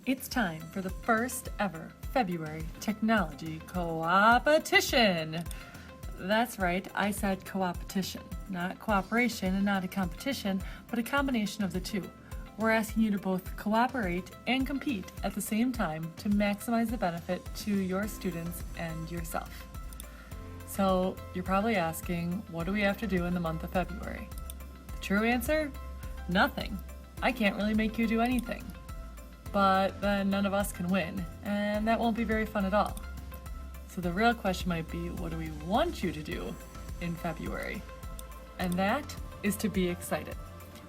It's time for the first ever February Technology Coopetition. That's right, I said coopetition, not cooperation and not a competition, but a combination of the two. We're asking you to both cooperate and compete at the same time to maximize the benefit to your students and yourself. So you're probably asking, what do we have to do in the month of February? The true answer? Nothing. I can't really make you do anything. But then none of us can win, and that won't be very fun at all. So the real question might be, what do we want you to do in February? And that is to be excited.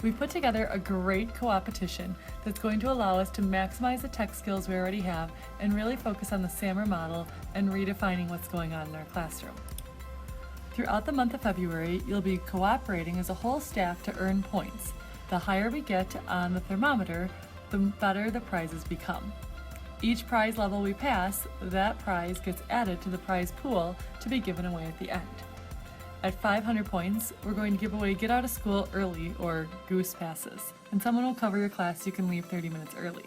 We put together a great co-opetition that's going to allow us to maximize the tech skills we already have and really focus on the SAMR model and redefining what's going on in our classroom. Throughout the month of February, you'll be cooperating as a whole staff to earn points. The higher we get on the thermometer, the better the prizes become. Each prize level we pass, that prize gets added to the prize pool to be given away at the end. At 500 points, we're going to give away Get Out of School Early or Goose Passes, and someone will cover your class so you can leave 30 minutes early.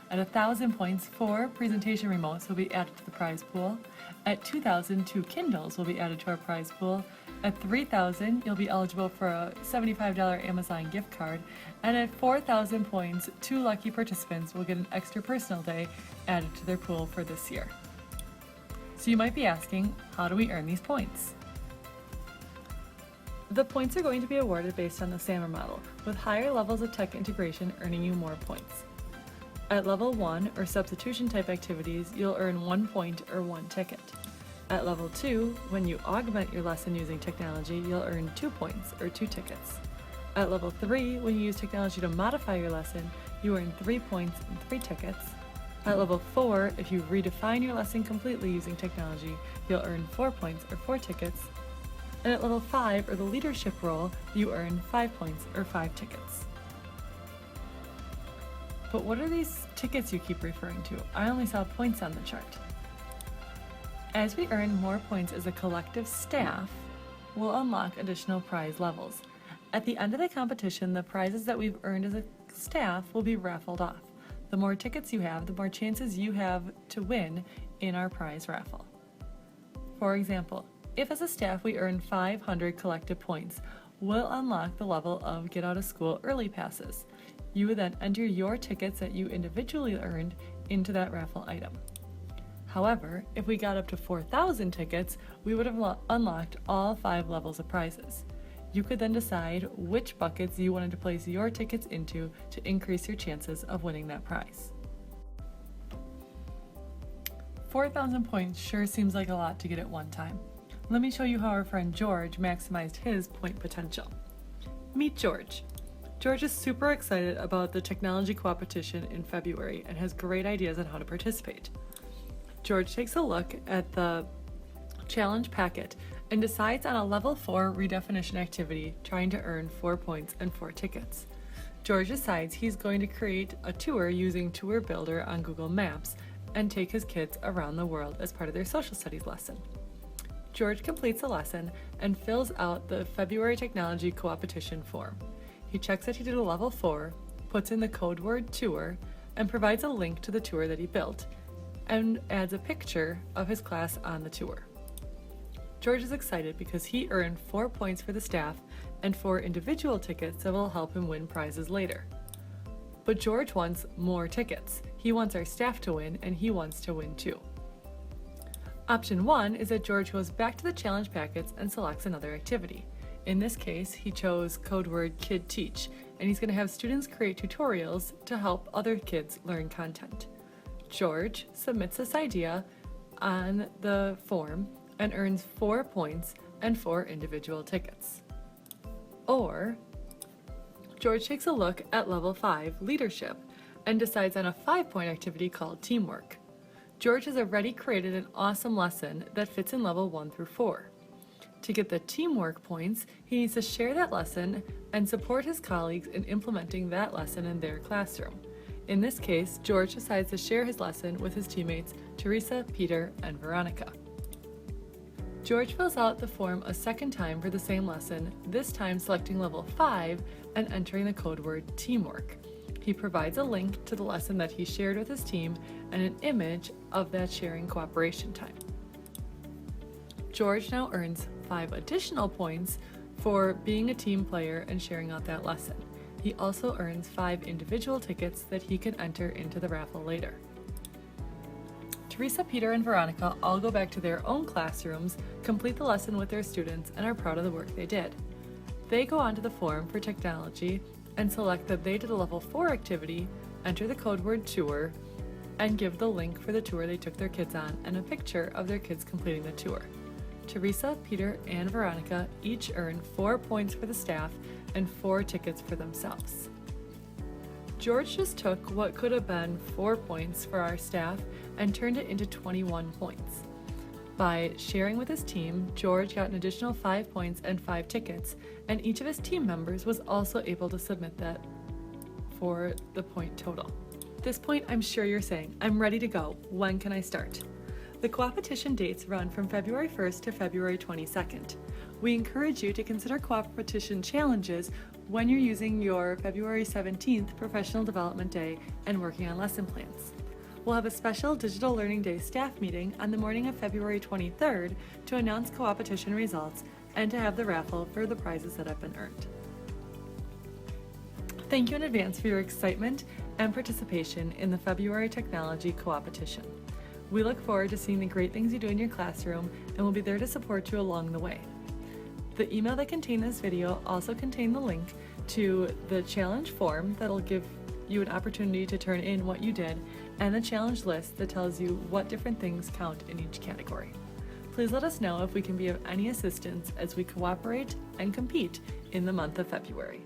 At 1,000 points, 4 presentation remotes will be added to the prize pool. At 2,000, 2 Kindles will be added to our prize pool. At 3,000, you'll be eligible for a $75 Amazon gift card. And at 4,000 points, 2 lucky participants will get an extra personal day added to their pool for this year. So you might be asking, how do we earn these points? The points are going to be awarded based on the SAMR model, with higher levels of tech integration earning you more points. At level 1, or substitution type activities, you'll earn 1 point or 1 ticket. At level 2, when you augment your lesson using technology, you'll earn 2 points or 2 tickets. At level 3, when you use technology to modify your lesson, you earn 3 points and 3 tickets. At level 4, if you redefine your lesson completely using technology, you'll earn 4 points or 4 tickets. And at level 5, or the leadership role, you earn 5 points or 5 tickets. But what are these tickets you keep referring to? I only saw points on the chart. As we earn more points as a collective staff, we'll unlock additional prize levels. At the end of the competition, the prizes that we've earned as a staff will be raffled off. The more tickets you have, the more chances you have to win in our prize raffle. For example, if as a staff we earn 500 collective points, we'll unlock the level of Get Out of School Early Passes. You would then enter your tickets that you individually earned into that raffle item. However, if we got up to 4,000 tickets, we would have unlocked all 5 levels of prizes. You could then decide which buckets you wanted to place your tickets into to increase your chances of winning that prize. 4,000 points sure seems like a lot to get at one time. Let me show you how our friend George maximized his point potential. Meet George. George is super excited about the technology coopetition in February and has great ideas on how to participate. George takes a look at the challenge packet and decides on a level 4 redefinition activity trying to earn 4 points and 4 tickets. George decides he's going to create a tour using Tour Builder on Google Maps and take his kids around the world as part of their social studies lesson. George completes the lesson and fills out the February Technology Coopetition form. He checks that he did a level 4, puts in the code word tour, and provides a link to the tour that he built, and adds a picture of his class on the tour. George is excited because he earned 4 points for the staff and 4 individual tickets that will help him win prizes later. But George wants more tickets. He wants our staff to win, and he wants to win too. Option 1 is that George goes back to the challenge packets and selects another activity. In this case, he chose code word Kid Teach, and he's going to have students create tutorials to help other kids learn content. George submits this idea on the form and earns 4 points and 4 individual tickets. Or, George takes a look at level 5, Leadership, and decides on a 5-point activity called Teamwork. George has already created an awesome lesson that fits in level 1 through 4. To get the teamwork points, he needs to share that lesson and support his colleagues in implementing that lesson in their classroom. In this case, George decides to share his lesson with his teammates Teresa, Peter, and Veronica. George fills out the form a second time for the same lesson, this time selecting level 5 and entering the code word Teamwork. He provides a link to the lesson that he shared with his team and an image of that sharing cooperation time. George now earns 5 additional points for being a team player and sharing out that lesson. He also earns 5 individual tickets that he can enter into the raffle later. Teresa, Peter, and Veronica all go back to their own classrooms, complete the lesson with their students, and are proud of the work they did. They go onto the forum for technology and select that they did a level 4 activity, enter the code word tour, and give the link for the tour they took their kids on and a picture of their kids completing the tour. Teresa, Peter, and Veronica each earn 4 points for the staff and 4 tickets for themselves. George just took what could have been 4 points for our staff and turned it into 21 points. By sharing with his team, George got an additional 5 points and 5 tickets, and each of his team members was also able to submit that for the point total. At this point, I'm sure you're saying, I'm ready to go. When can I start? The Coopetition dates run from February 1st to February 22nd. We encourage you to consider Coopetition challenges when you're using your February 17th Professional Development Day and working on lesson plans. We'll have a special Digital Learning Day staff meeting on the morning of February 23rd to announce Coopetition results and to have the raffle for the prizes that have been earned. Thank you in advance for your excitement and participation in the February Technology Coopetition. We look forward to seeing the great things you do in your classroom and will be there to support you along the way. The email that contained this video also contained the link to the challenge form that'll give you an opportunity to turn in what you did and the challenge list that tells you what different things count in each category. Please let us know if we can be of any assistance as we cooperate and compete in the month of February.